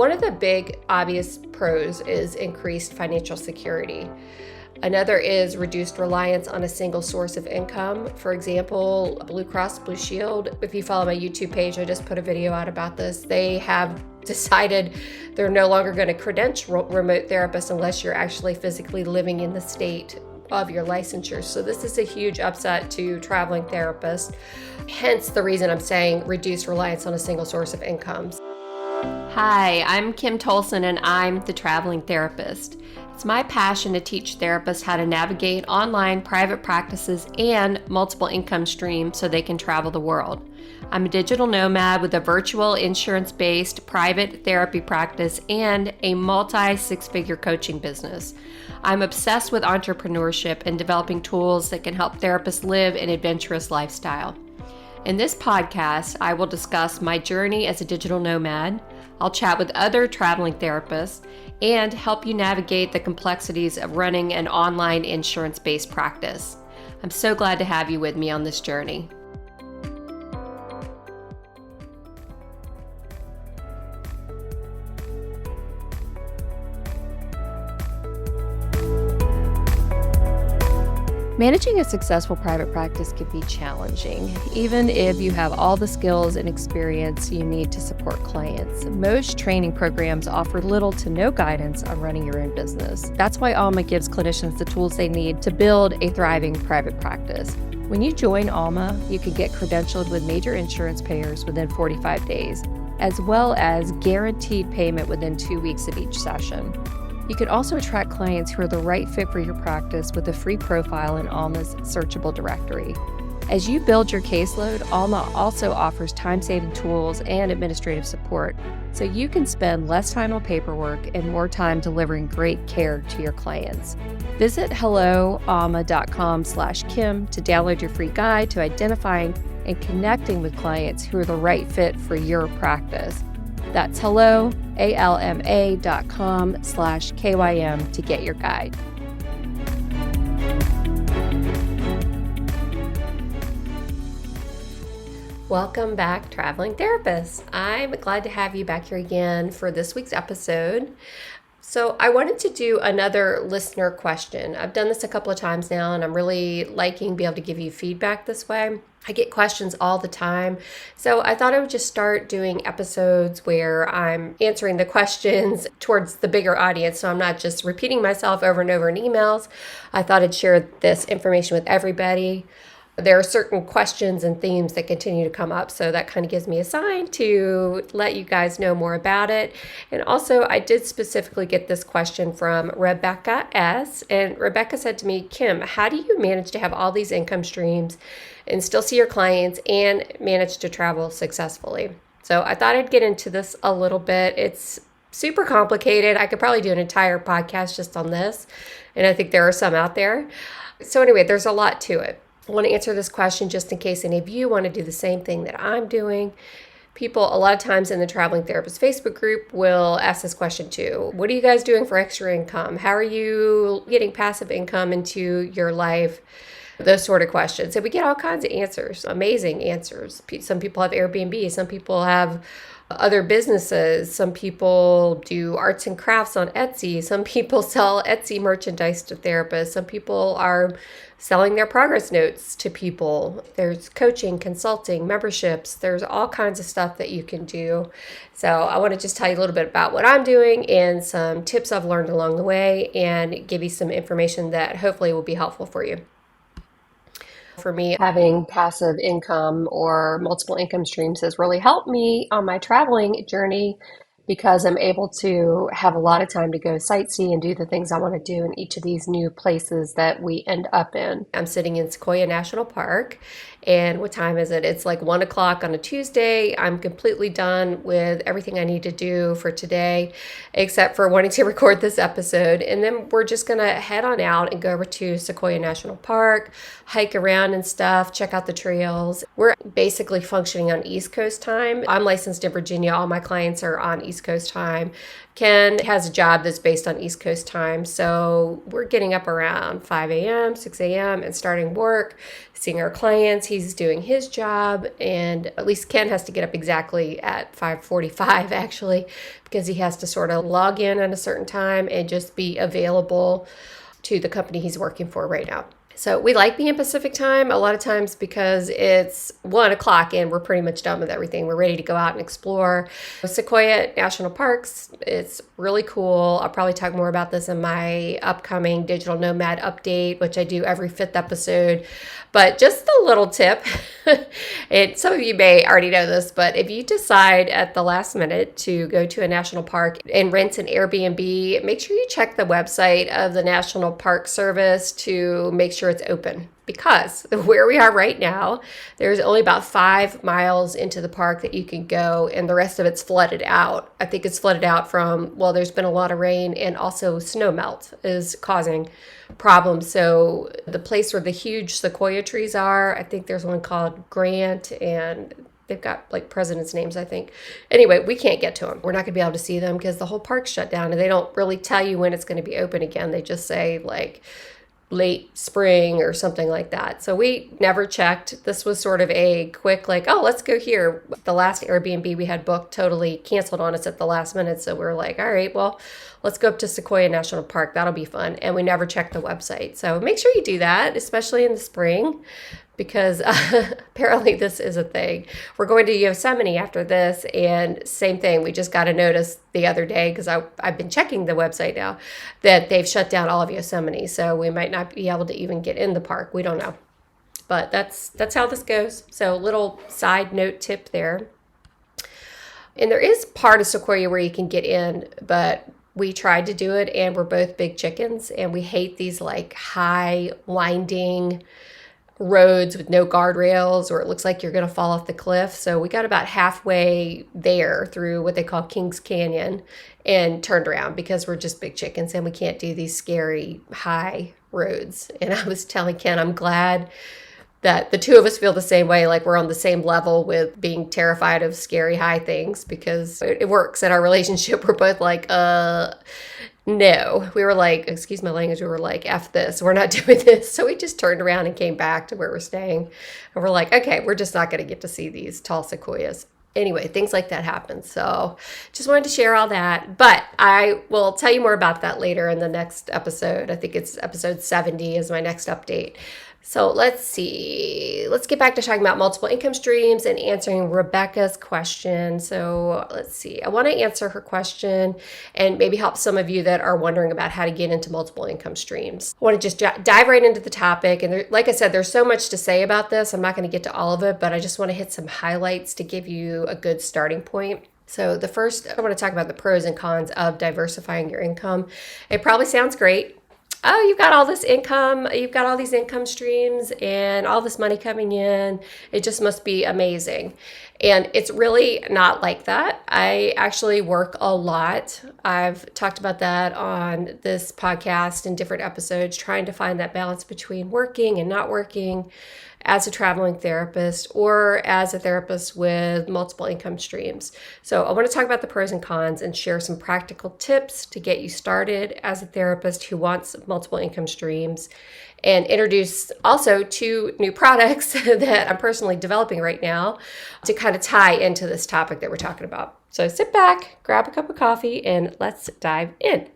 One of the big obvious pros is increased financial security. Another is reduced reliance on a single source of income. For example, Blue Cross Blue Shield, if you follow my YouTube page, I just put a video out about this. They have decided they're no longer going to credential remote therapists unless you're actually physically living in the state of your licensure. So this is a huge upset to traveling therapists. Hence the reason I'm saying reduce reliance on a single source of income. Hi, I'm Kim Tolson and I'm the traveling therapist. It's my passion to teach therapists how to navigate online private practices and multiple income streams so they can travel the world. I'm a digital nomad with a virtual insurance-based private therapy practice and a multi-six-figure coaching business. I'm obsessed with entrepreneurship and developing tools that can help therapists live an adventurous lifestyle. In this podcast, I will discuss my journey as a digital nomad. I'll chat with other traveling therapists and help you navigate the complexities of running an online insurance-based practice. I'm so glad to have you with me on this journey. Managing a successful private practice can be challenging, even if you have all the skills and experience you need to support clients. Most training programs offer little to no guidance on running your own business. That's why Alma gives clinicians the tools they need to build a thriving private practice. When you join Alma, you can get credentialed with major insurance payers within 45 days, as well as guaranteed payment within 2 weeks of each session. You can also attract clients who are the right fit for your practice with a free profile in Alma's searchable directory. As you build your caseload, Alma also offers time-saving tools and administrative support, so you can spend less time on paperwork and more time delivering great care to your clients. Visit helloalma.com/Kim to download your free guide to identifying and connecting with clients who are the right fit for your practice. That's helloalma.com/KYM to get your guide. Welcome back, traveling therapists. I'm glad to have you back here again for this week's episode. So I wanted to do another listener question. I've done this a couple of times now, and I'm really liking being able to give you feedback this way. I get questions all the time. So I thought I would just start doing episodes where I'm answering the questions towards the bigger audience. So I'm not just repeating myself over and over in emails. I thought I'd share this information with everybody. There are certain questions and themes that continue to come up, so that kind of gives me a sign to let you guys know more about it. And also, I did specifically get this question from Rebecca S. And Rebecca said to me, Kim, how do you manage to have all these income streams and still see your clients and manage to travel successfully? So I thought I'd get into this a little bit. It's super complicated. I could probably do an entire podcast just on this, and I think there are some out there. So anyway, there's a lot to it. I want to answer this question just in case any of you want to do the same thing that I'm doing. People a lot of times in the Traveling Therapist Facebook group will ask this question too. What are you guys doing for extra income? How are you getting passive income into your life? Those sort of questions. And we get all kinds of answers, amazing answers. Some people have Airbnb. Some people have other businesses. Some people do arts and crafts on Etsy. Some people sell Etsy merchandise to therapists. Some people are selling their progress notes to people. There's coaching, consulting, memberships. There's all kinds of stuff that you can do. So I want to just tell you a little bit about what I'm doing and some tips I've learned along the way and give you some information that hopefully will be helpful for you. For me, having passive income or multiple income streams has really helped me on my traveling journey because I'm able to have a lot of time to go sightsee and do the things I want to do in each of these new places that we end up in. I'm sitting in Sequoia National Park, and what time is it? It's like 1 o'clock on a Tuesday. I'm completely done with everything I need to do for today, except for wanting to record this episode. And then we're just going to head on out and go over to Sequoia National Park, hike around and stuff, check out the trails. We're basically functioning on East Coast time. I'm licensed in Virginia. All my clients are on East Coast time. Ken has a job that's based on East Coast time. So we're getting up around 5 a.m., 6 a.m. and starting work, seeing our clients. he's doing his job, and at least Ken has to get up exactly at 5:45 actually, because he has to sort of log in at a certain time and just be available to the company he's working for right now. So we like being Pacific time a lot of times because it's 1 o'clock and we're pretty much done with everything. We're ready to go out and explore. Sequoia National Parks, it's really cool. I'll probably talk more about this in my upcoming Digital Nomad update, which I do every 5th episode. But just a little tip, and some of you may already know this, but if you decide at the last minute to go to a national park and rent an Airbnb, make sure you check the website of the National Park Service to make sure it's open. Because where we are right now, there's only about 5 miles into the park that you can go, and the rest of it's flooded out. I think it's flooded out from, well, there's been a lot of rain, and also snow melt is causing problems. So the place where the huge sequoia trees are, I think there's one called Grant, and they've got like presidents' names, I think. Anyway, we can't get to them. We're not going to be able to see them because the whole park's shut down, and they don't really tell you when it's going to be open again. They just say like late spring or something like that. So we never checked. This was sort of a quick like, oh, let's go here. The last Airbnb we had booked totally canceled on us at the last minute. So we were like, all right, well, let's go up to Sequoia National Park. That'll be fun. And we never checked the website. So make sure you do that, especially in the spring, because apparently this is a thing. We're going to Yosemite after this, and same thing. We just got a notice the other day, because I've been checking the website now, that they've shut down all of Yosemite. So we might not be able to even get in the park. We don't know. But that's how this goes. So little side note tip there. And there is part of Sequoia where you can get in, but we tried to do it, and we're both big chickens, and we hate these like high winding roads with no guardrails, or it looks like you're going to fall off the cliff. So we got about halfway there through what they call Kings Canyon and turned around because we're just big chickens and we can't do these scary high roads. And I was telling Ken, I'm glad that the two of us feel the same way, like we're on the same level with being terrified of scary high things, because it works in our relationship. We're both like, no. We were like, excuse my language, we were like, F this, we're not doing this. So we just turned around and came back to where we're staying. And we're like, okay, we're just not going to get to see these tall sequoias. Anyway, things like that happen. So just wanted to share all that. But I will tell you more about that later in the next episode. I think it's episode 70 is my next update. So let's see. Let's get back to talking about multiple income streams and answering Rebecca's question. So let's see. I want to answer her question and maybe help some of you that are wondering about how to get into multiple income streams. I want to just dive right into the topic. And like I said, there's so much to say about this. I'm not going to get to all of it, but I just want to hit some highlights to give you a good starting point. So the first, I want to talk about the pros and cons of diversifying your income. It probably sounds great. Oh, you've got all this income, you've got all these income streams and all this money coming in. It just must be amazing. And it's really not like that. I actually work a lot. I've talked about that on this podcast in different episodes, trying to find that balance between working and not working as a traveling therapist or as a therapist with multiple income streams. So I want to talk about the pros and cons and share some practical tips to get you started as a therapist who wants multiple income streams, and introduce also 2 new products that I'm personally developing right now to kind of tie into this topic that we're talking about. So sit back, grab a cup of coffee, and let's dive in.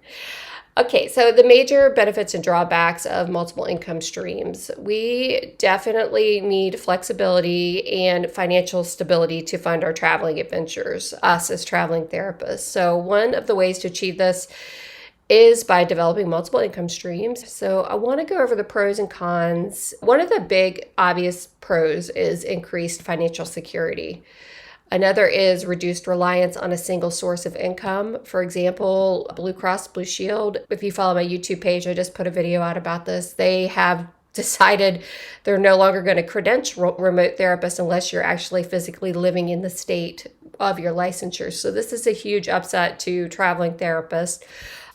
Okay, so the major benefits and drawbacks of multiple income streams. We definitely need flexibility and financial stability to fund our traveling adventures, us as traveling therapists. So one of the ways to achieve this is by developing multiple income streams. So I want to go over the pros and cons. One of the big obvious pros is increased financial security. Another is reduced reliance on a single source of income. For example, Blue Cross Blue Shield. If you follow my YouTube page, I just put a video out about this. They have decided they're no longer going to credential remote therapists unless you're actually physically living in the state of your licensure. So this is a huge upset to traveling therapists.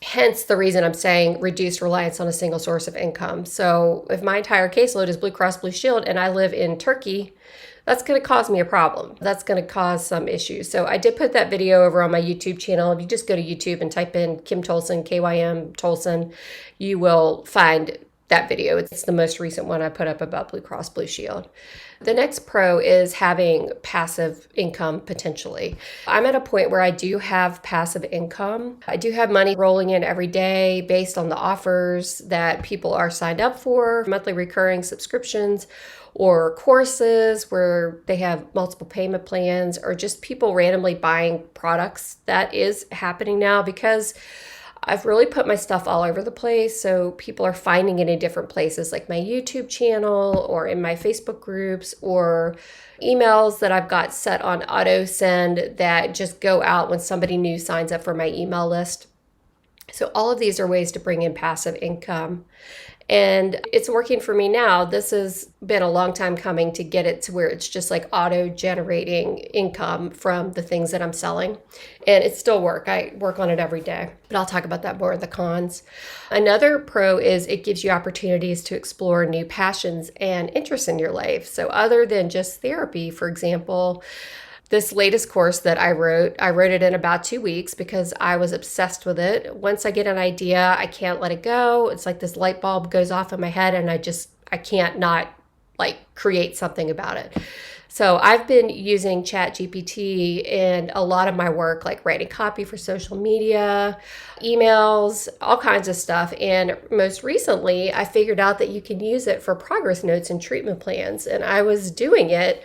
Hence the reason I'm saying reduced reliance on a single source of income. So if my entire caseload is Blue Cross Blue Shield and I live in Turkey, that's going to cause me a problem. That's going to cause some issues. So I did put that video over on my YouTube channel. If you just go to YouTube and type in Kim Tolson, KYM Tolson, you will find that video. It's the most recent one I put up about Blue Cross Blue Shield. The next pro is having passive income potentially. I'm at a point where I do have passive income. I do have money rolling in every day based on the offers that people are signed up for, monthly recurring subscriptions, or courses where they have multiple payment plans, or just people randomly buying products. That is happening now because I've really put my stuff all over the place. So people are finding it in different places, like my YouTube channel or in my Facebook groups or emails that I've got set on auto send that just go out when somebody new signs up for my email list. So all of these are ways to bring in passive income. And it's working for me now. This has been a long time coming to get it to where it's just like auto-generating income from the things that I'm selling. And it still works. I work on it every day. But I'll talk about that more in the cons. Another pro is it gives you opportunities to explore new passions and interests in your life. So other than just therapy, for example, this latest course that I wrote it in about 2 weeks because I was obsessed with it. Once I get an idea, I can't let it go. It's like this light bulb goes off in my head and I can't not like create something about it. So I've been using ChatGPT in a lot of my work, like writing copy for social media, emails, all kinds of stuff. And most recently, I figured out that you can use it for progress notes and treatment plans. And I was doing it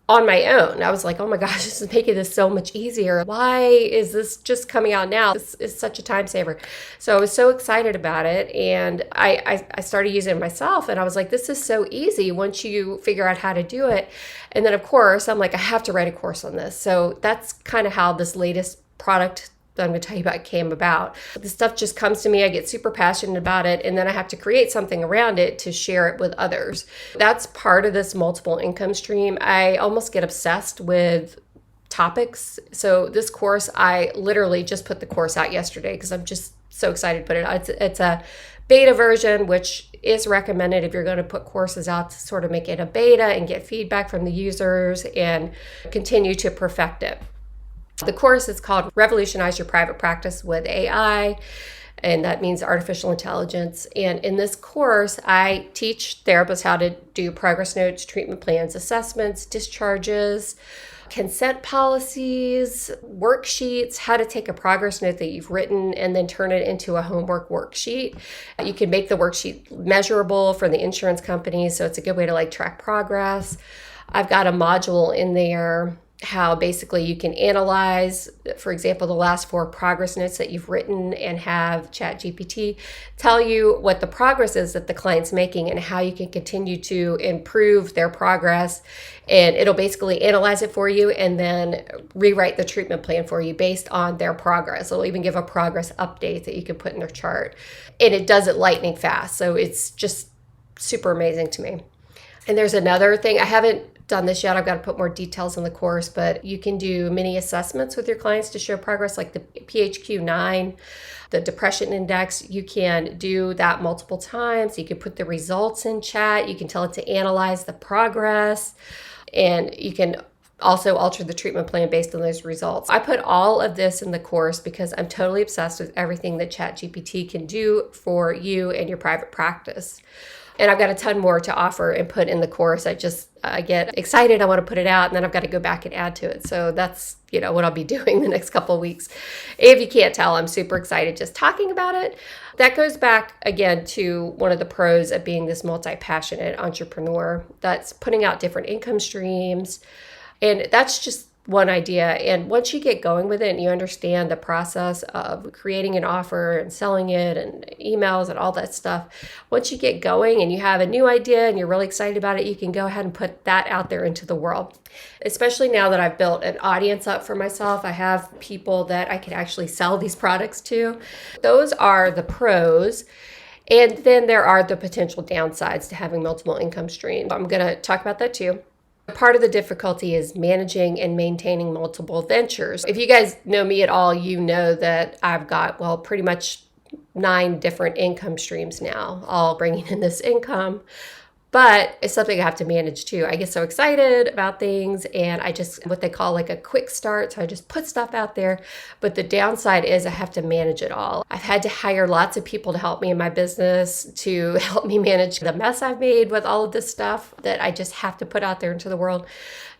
on my own. I was like, oh my gosh, this is making this so much easier. Why is this just coming out now? This is such a time saver. So I was so excited about it. And I started using it myself. And I was like, this is so easy once you figure out how to do it. And then of course, I'm like, I have to write a course on this. So that's kind of how this latest product that I'm going to tell you about came about. The stuff just comes to me. I get super passionate about it, and then I have to create something around it to share it with others. That's part of this multiple income stream. I almost get obsessed with topics. So this course, I literally just put the course out yesterday because I'm just so excited to put it out. It's a beta version, which is recommended if you're going to put courses out to sort of make it a beta and get feedback from the users and continue to perfect it. The course is called Revolutionize Your Private Practice with AI, and that means artificial intelligence. And in this course, I teach therapists how to do progress notes, treatment plans, assessments, discharges, consent policies, worksheets, how to take a progress note that you've written and then turn it into a homework worksheet. You can make the worksheet measurable for the insurance companies, so it's a good way to like track progress. I've got a module in there how basically you can analyze, for example, the last 4 progress notes that you've written and have ChatGPT tell you what the progress is that the client's making and how you can continue to improve their progress. And it'll basically analyze it for you and then rewrite the treatment plan for you based on their progress. It'll even give a progress update that you can put in their chart. And it does it lightning fast. So it's just super amazing to me. And there's another thing. I haven't done this yet. I've got to put more details in the course, but you can do mini assessments with your clients to show progress, like the PHQ-9, the depression index. You can do that multiple times. You can put the results in chat. You can tell it to analyze the progress, and you can also alter the treatment plan based on those results. I put all of this in the course because I'm totally obsessed with everything that ChatGPT can do for you and your private practice. And I've got a ton more to offer and put in the course. I get excited. I want to put it out, and then I've got to go back and add to it. So that's, what I'll be doing the next couple of weeks. If you can't tell, I'm super excited just talking about it. That goes back again to one of the pros of being this multi-passionate entrepreneur. That's putting out different income streams. And that's just one idea. And once you get going with it and you understand the process of creating an offer and selling it and emails and all that stuff, once you get going and you have a new idea and you're really excited about it, you can go ahead and put that out there into the world. Especially now that I've built an audience up for myself, I have people that I can actually sell these products to. Those are the pros. And then there are the potential downsides to having multiple income streams. I'm going to talk about that too. Part of the difficulty is managing and maintaining multiple ventures. If you guys know me at all, you know that I've got, pretty much 9 different income streams now, all bringing in this income. But it's something I have to manage too. I get so excited about things and I just, what they call like a quick start. So I just put stuff out there. But the downside is I have to manage it all. I've had to hire lots of people to help me in my business, to help me manage the mess I've made with all of this stuff that I just have to put out there into the world.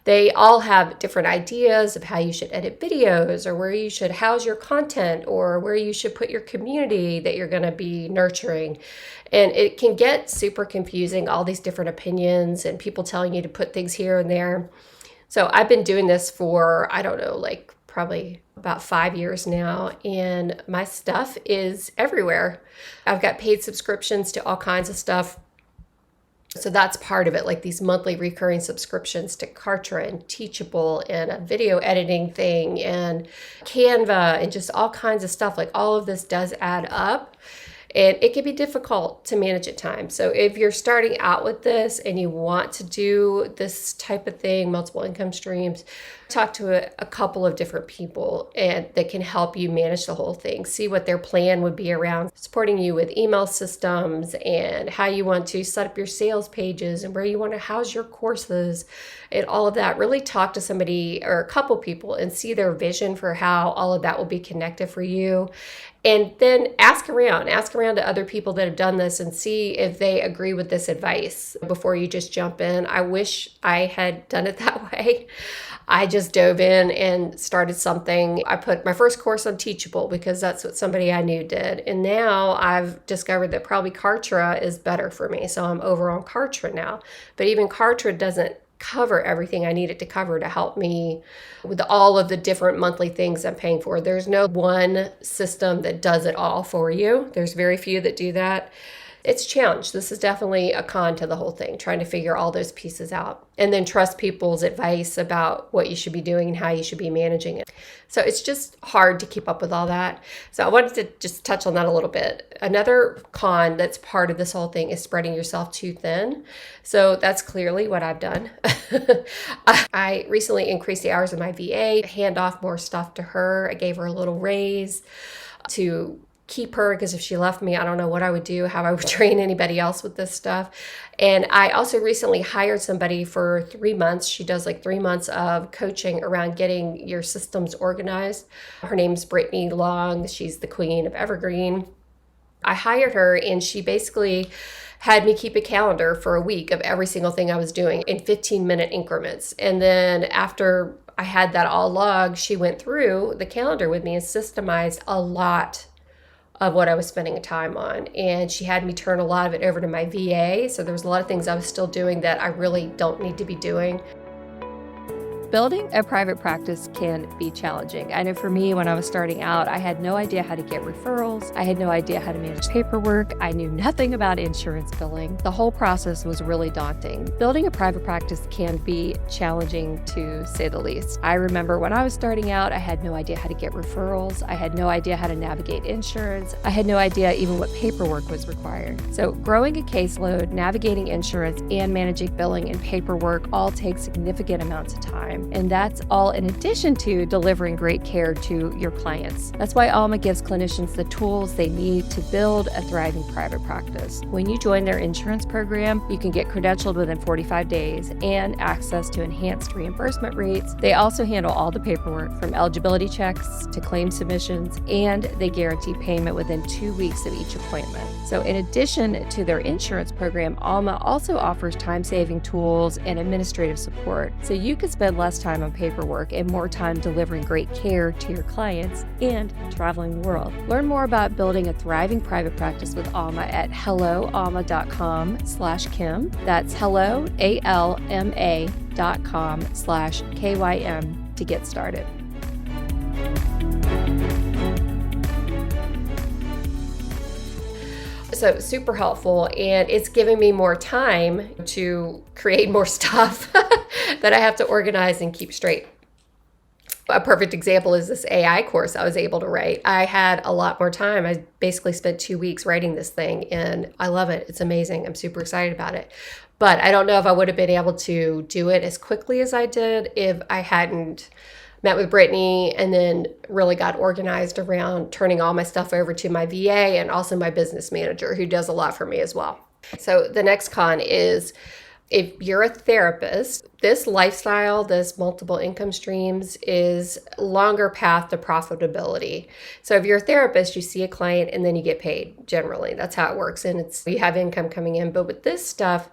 They all have different ideas of how you should edit videos, or where you should house your content, or where you should put your community that you're going to be nurturing. And it can get super confusing, all these different opinions and people telling you to put things here and there. So I've been doing this for, I don't know, like probably about 5 years now, and my stuff is everywhere. I've got paid subscriptions to all kinds of stuff. So that's part of it, like these monthly recurring subscriptions to Kartra and Teachable and a video editing thing and Canva and just all kinds of stuff. Like all of this does add up. And it can be difficult to manage at times. So if you're starting out with this and you want to do this type of thing, multiple income streams, talk to a couple of different people and that can help you manage the whole thing. See what their plan would be around supporting you with email systems and how you want to set up your sales pages and where you want to house your courses and all of that. Really talk to somebody or a couple people and see their vision for how all of that will be connected for you. And then ask around to other people that have done this and see if they agree with this advice before you just jump in. I wish I had done it that way. I just dove in and started something. I put my first course on Teachable because that's what somebody I knew did. And now I've discovered that probably Kartra is better for me. So I'm over on Kartra now. But even Kartra doesn't cover everything I need it to cover to help me with all of the different monthly things I'm paying for. There's no one system that does it all for you. There's very few that do that. It's a challenge. This is definitely a con to the whole thing, trying to figure all those pieces out and then trust people's advice about what you should be doing and how you should be managing it. So it's just hard to keep up with all that. So I wanted to just touch on that a little bit. Another con that's part of this whole thing is spreading yourself too thin. So that's clearly what I've done. I recently increased the hours of my VA, hand off more stuff to her. I gave her a little raise to keep her, because if she left me, I don't know what I would do, how I would train anybody else with this stuff. And I also recently hired somebody for 3 months. She does like 3 months of coaching around getting your systems organized. Her name's Brittany Long. She's the queen of Evergreen. I hired her and she basically had me keep a calendar for a week of every single thing I was doing in 15-minute increments. And then after I had that all logged, she went through the calendar with me and systemized a lot of what I was spending time on. And she had me turn a lot of it over to my VA. So there was a lot of things I was still doing that I really don't need to be doing. Building a private practice can be challenging. I know for me, when I was starting out, I had no idea how to get referrals. I had no idea how to manage paperwork. I knew nothing about insurance billing. The whole process was really daunting. Building a private practice can be challenging, to say the least. I remember when I was starting out, I had no idea how to get referrals. I had no idea how to navigate insurance. I had no idea even what paperwork was required. So growing a caseload, navigating insurance, and managing billing and paperwork all take significant amounts of time. And that's all in addition to delivering great care to your clients. That's why Alma gives clinicians the tools they need to build a thriving private practice. When you join their insurance program, you can get credentialed within 45 days and access to enhanced reimbursement rates. They also handle all the paperwork, from eligibility checks to claim submissions, and they guarantee payment within 2 weeks of each appointment. So in addition to their insurance program, Alma also offers time-saving tools and administrative support, so you can spend less time on paperwork and more time delivering great care to your clients and traveling the world. Learn more about building a thriving private practice with Alma at helloalma.com/Kim. That's hello, ALMA.com/KYM to get started. So super helpful, and it's giving me more time to create more stuff that I have to organize and keep straight. A perfect example is this AI course I was able to write. I had a lot more time. I basically spent 2 weeks writing this thing, and I love it. It's amazing. I'm super excited about it. But I don't know if I would have been able to do it as quickly as I did if I hadn't met with Brittany and then really got organized around turning all my stuff over to my VA and also my business manager, who does a lot for me as well. So the next con is, if you're a therapist, this lifestyle, this multiple income streams is longer path to profitability. So if you're a therapist, you see a client and then you get paid. Generally, that's how it works. And you have income coming in. But with this stuff,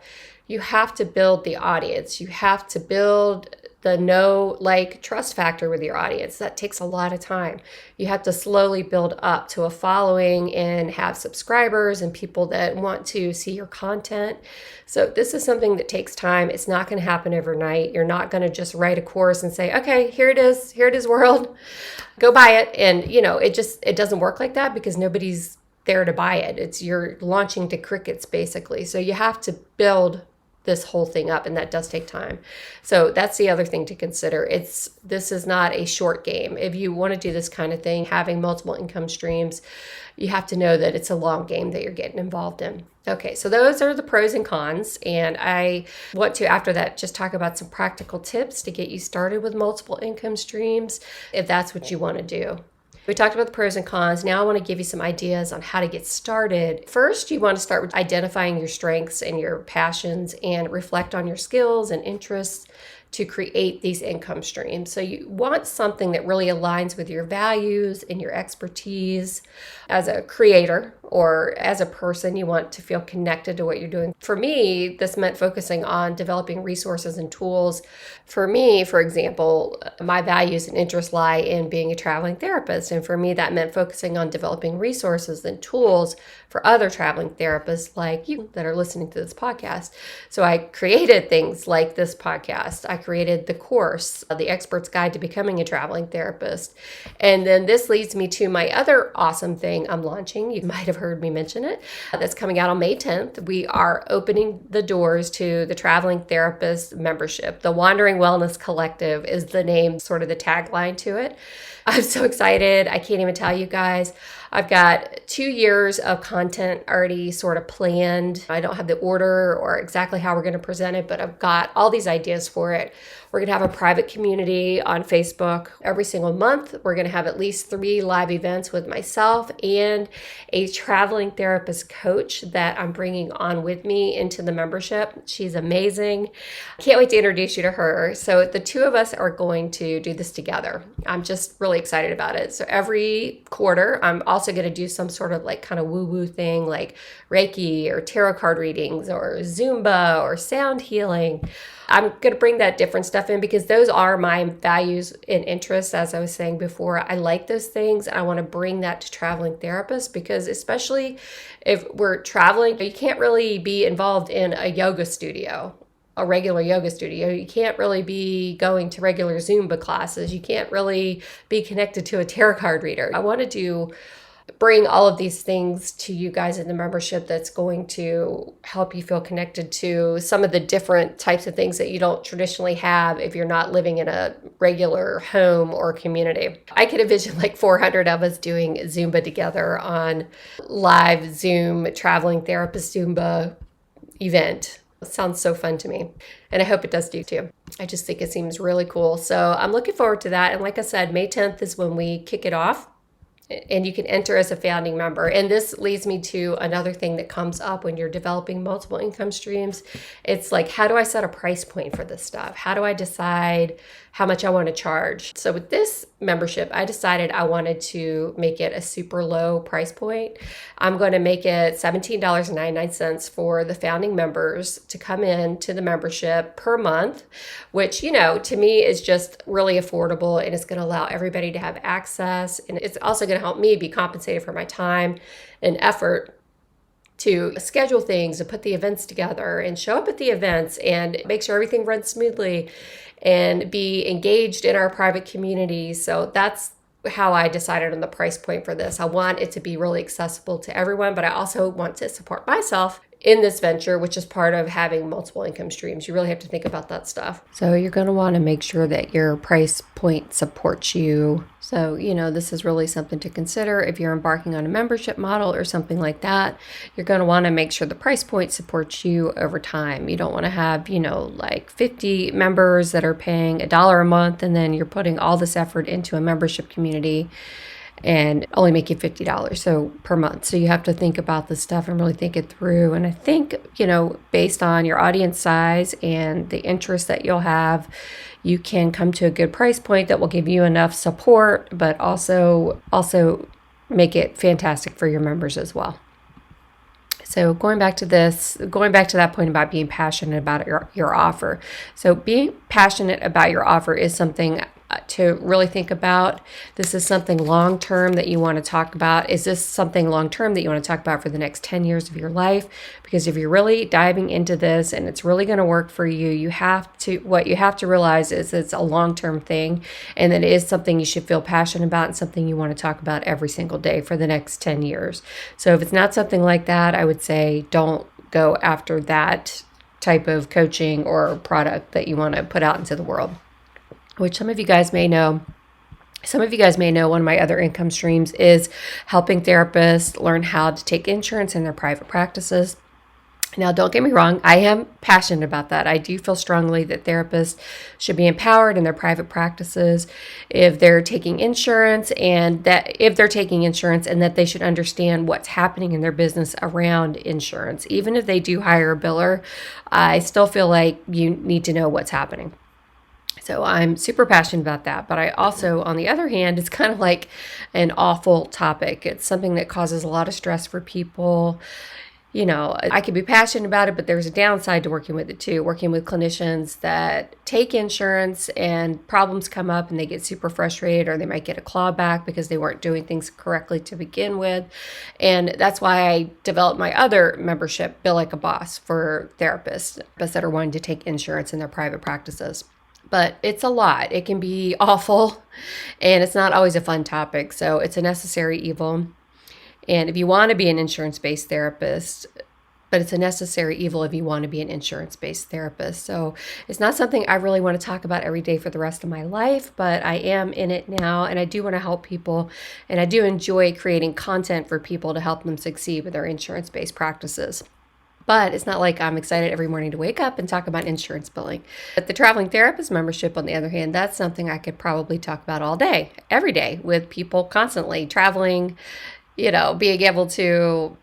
you have to build the audience. You have to build the know, like, trust factor with your audience. That takes a lot of time. You have to slowly build up to a following and have subscribers and people that want to see your content. So this is something that takes time. It's not going to happen overnight. You're not going to just write a course and say, okay, here it is, world, go buy it. And it doesn't work like that, because nobody's there to buy it. You're launching to crickets, basically. So you have to build this whole thing up, and that does take time. So that's the other thing to consider. This is not a short game. If you want to do this kind of thing, having multiple income streams, you have to know that it's a long game that you're getting involved in. Okay, so those are the pros and cons, and I want to, after that, just talk about some practical tips to get you started with multiple income streams, if that's what you want to do. We talked about the pros and cons. Now I want to give you some ideas on how to get started. First, you want to start with identifying your strengths and your passions and reflect on your skills and interests to create these income streams. So you want something that really aligns with your values and your expertise. As a creator or as a person, you want to feel connected to what you're doing. For me, this meant focusing on developing resources and tools. For me, for example, my values and interests lie in being a traveling therapist. And for me, that meant focusing on developing resources and tools for other traveling therapists like you that are listening to this podcast. So I created things like this podcast. I created the course, The Expert's Guide to Becoming a Traveling Therapist. And then this leads me to my other awesome thing I'm launching. You might have heard me mention it. That's coming out on May 10th. We are opening the doors to the Traveling Therapist membership. The Wandering Wellness Collective is the name, sort of the tagline to it. I'm so excited. I can't even tell you guys. I've got 2 years of content already sort of planned. I don't have the order or exactly how we're going to present it, but I've got all these ideas for it. We're going to have a private community on Facebook every single month. We're going to have at least 3 live events with myself and a traveling therapist coach that I'm bringing on with me into the membership. She's amazing. Can't wait to introduce you to her. So the 2 of us are going to do this together. I'm just really excited about it. So every quarter, I'm also going to do some sort of like kind of woo-woo thing like Reiki or tarot card readings or Zumba or sound healing. I'm going to bring that different stuff in because those are my values and interests. As I was saying before, I like those things. And I want to bring that to traveling therapists because especially if we're traveling, you can't really be involved in a yoga studio, a regular yoga studio. You can't really be going to regular Zumba classes. You can't really be connected to a tarot card reader. I want to bring all of these things to you guys in the membership that's going to help you feel connected to some of the different types of things that you don't traditionally have if you're not living in a regular home or community. I could envision like 400 of us doing Zumba together on live Zoom traveling therapist Zumba event. It sounds so fun to me. And I hope it does to you too. I just think it seems really cool. So I'm looking forward to that. And like I said, May 10th is when we kick it off. And you can enter as a founding member. And this leads me to another thing that comes up when you're developing multiple income streams. It's like, how do I set a price point for this stuff? How do I decide how much I want to charge? So with this membership, I decided I wanted to make it a super low price point. I'm going to make it $17.99 for the founding members to come in to the membership per month, which, to me is just really affordable, and it's going to allow everybody to have access. And it's also going to help me be compensated for my time and effort to schedule things and put the events together and show up at the events and make sure everything runs smoothly and be engaged in our private community. So that's how I decided on the price point for this. I want it to be really accessible to everyone, but I also want to support myself in this venture, which is part of having multiple income streams. You really have to think about that stuff. So you're going to want to make sure that your price point supports you. So, this is really something to consider. If you're embarking on a membership model or something like that, you're going to want to make sure the price point supports you over time. You don't want to have, like 50 members that are paying $1 a month, and then you're putting all this effort into a membership community. and only make you $50 per month. So you have to think about this stuff and really think it through. And I think, based on your audience size and the interest that you'll have, you can come to a good price point that will give you enough support, but also make it fantastic for your members as well. So going back to that point about being passionate about your offer. So being passionate about your offer is something to really think about. This is something long-term that you want to talk about. Is this something long-term that you want to talk about for the next 10 years of your life? Because if you're really diving into this and it's really going to work for you, what you have to realize is it's a long-term thing, and that it is something you should feel passionate about and something you want to talk about every single day for the next 10 years. So if it's not something like that, I would say don't go after that type of coaching or product that you want to put out into the world. Which some of you guys may know. Some of you guys may know one of my other income streams is helping therapists learn how to take insurance in their private practices. Now, don't get me wrong, I am passionate about that. I do feel strongly that therapists should be empowered in their private practices if they're taking insurance, and that they should understand what's happening in their business around insurance. Even if they do hire a biller, I still feel like you need to know what's happening. So I'm super passionate about that. But I also, on the other hand, it's kind of like an awful topic. It's something that causes a lot of stress for people. I could be passionate about it, but there's a downside to working with it too. Working with clinicians that take insurance and problems come up and they get super frustrated, or they might get a clawback because they weren't doing things correctly to begin with. And that's why I developed my other membership, Bill Like a Boss, for therapists that are wanting to take insurance in their private practices. But it's a lot. It can be awful, and it's not always a fun topic. So it's a necessary evil. And if you want to be an insurance-based therapist, but it's a necessary evil if you want to be an insurance-based therapist. So it's not something I really want to talk about every day for the rest of my life, but I am in it now, and I do want to help people, and I do enjoy creating content for people to help them succeed with their insurance-based practices. But it's not like I'm excited every morning to wake up and talk about insurance billing. But the traveling therapist membership, on the other hand, that's something I could probably talk about all day, every day, with people constantly traveling, being able to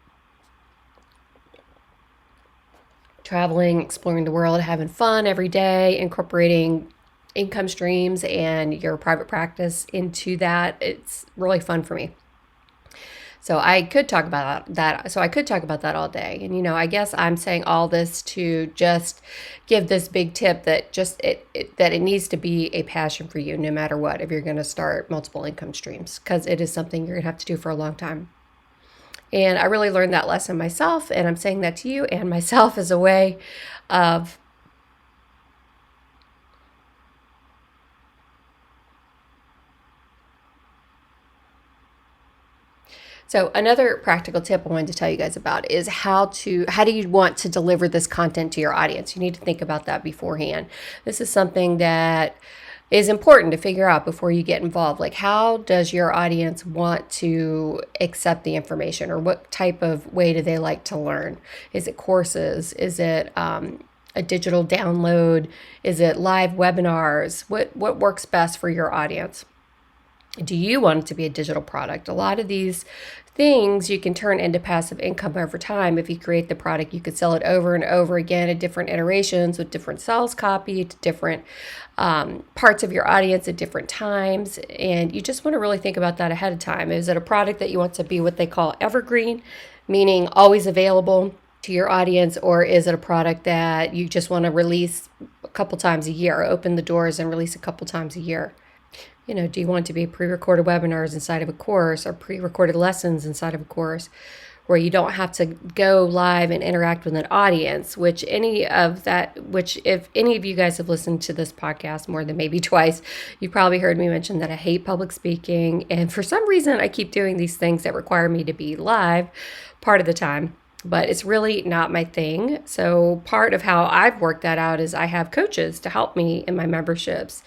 traveling, exploring the world, having fun every day, incorporating income streams and your private practice into that. It's really fun for me. So I could talk about that. So I could talk about that all day. And, I guess I'm saying all this to just give this big tip that that it needs to be a passion for you no matter what, if you're going to start multiple income streams, because it is something you're going to have to do for a long time. And I really learned that lesson myself. And I'm saying that to you and myself as a way of So another practical tip I wanted to tell you guys about is how do you want to deliver this content to your audience? You need to think about that beforehand. This is something that is important to figure out before you get involved. Like, how does your audience want to accept the information, or what type of way do they like to learn? Is it courses? Is it a digital download? Is it live webinars? What works best for your audience? Do you want it to be a digital product? A lot of these things you can turn into passive income over time. If you create the product, you could sell it over and over again at different iterations with different sales copy to different parts of your audience at different times. And you just want to really think about that ahead of time. Is it a product that you want to be what they call evergreen, meaning always available to your audience, or is it a product that you just want to release a couple times a year, or open the doors and release a couple times a year? Do you want to be pre-recorded webinars inside of a course, or pre-recorded lessons inside of a course, where you don't have to go live and interact with an audience, if any of you guys have listened to this podcast more than maybe twice, you've probably heard me mention that I hate public speaking. And for some reason, I keep doing these things that require me to be live part of the time. But it's really not my thing. So part of how I've worked that out is I have coaches to help me in my memberships